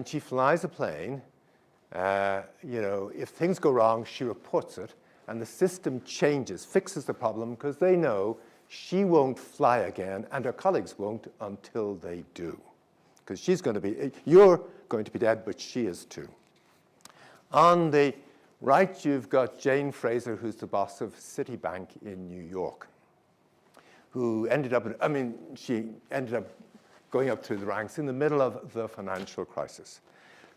when she flies a plane, if things go wrong, she reports it, and the system changes, fixes the problem, because they know she won't fly again, and her colleagues won't until they do. Because you're going to be dead, but she is too. On the right, you've got Jane Fraser, who's the boss of Citibank in New York, who she ended up going up through the ranks in the middle of the financial crisis.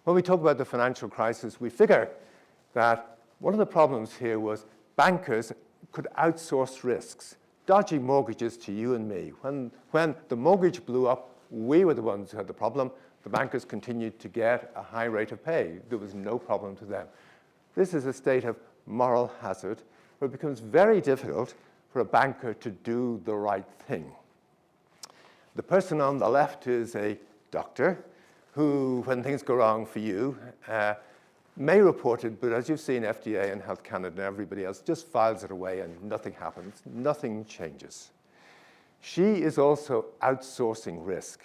When we talk about the financial crisis, we figure that one of the problems here was bankers could outsource risks, dodgy mortgages to you and me. When the mortgage blew up, we were the ones who had the problem. The bankers continued to get a high rate of pay. There was no problem to them. This is a state of moral hazard where it becomes very difficult for a banker to do the right thing. The person on the left is a doctor who, when things go wrong for you, may report it, but as you've seen, FDA and Health Canada and everybody else just files it away and nothing happens, nothing changes. She is also outsourcing risk.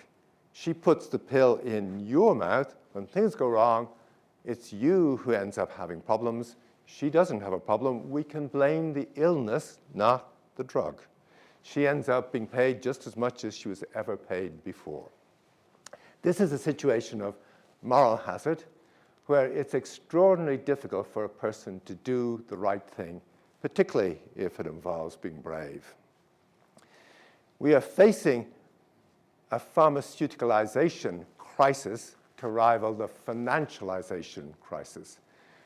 She puts the pill in your mouth. When things go wrong, it's you who ends up having problems. She doesn't have a problem. We can blame the illness, not the drug. She ends up being paid just as much as she was ever paid before. This is a situation of moral hazard where it's extraordinarily difficult for a person to do the right thing, particularly if it involves being brave. We are facing a pharmaceuticalization crisis to rival the financialization crisis.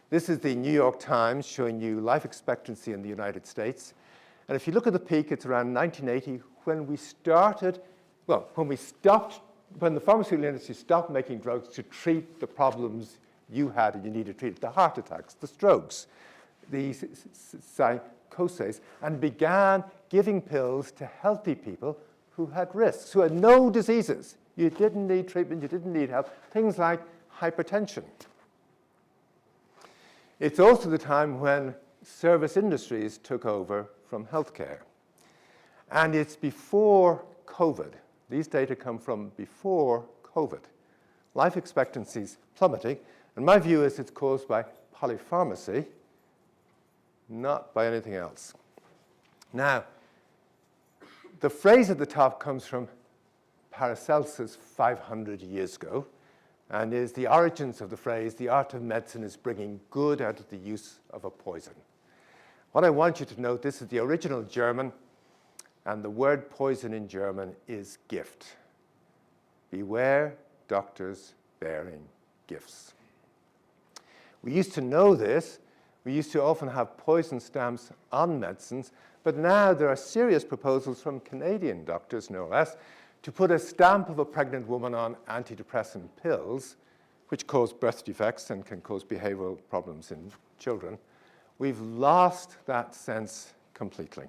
This is the New York Times showing you life expectancy in the United States. And if you look at the peak, it's around 1980 when the pharmaceutical industry stopped making drugs to treat the problems you had and you needed to treat, the heart attacks, the strokes, the psychoses, and began giving pills to healthy people who had risks, who had no diseases. You didn't need treatment, you didn't need help, things like hypertension. It's also the time when service industries took over from healthcare. And it's before COVID. These data come from before COVID. Life expectancy's plummeting, and my view is it's caused by polypharmacy, not by anything else. Now, the phrase at the top comes from Paracelsus 500 years ago, and is the origins of the phrase, the art of medicine is bringing good out of the use of a poison. What I want you to note, this is the original German, and the word poison in German is gift. Beware doctors bearing gifts. We used to know this. We used to often have poison stamps on medicines, but now there are serious proposals from Canadian doctors, no less, to put a stamp of a pregnant woman on antidepressant pills, which cause birth defects and can cause behavioral problems in children. We've lost that sense completely.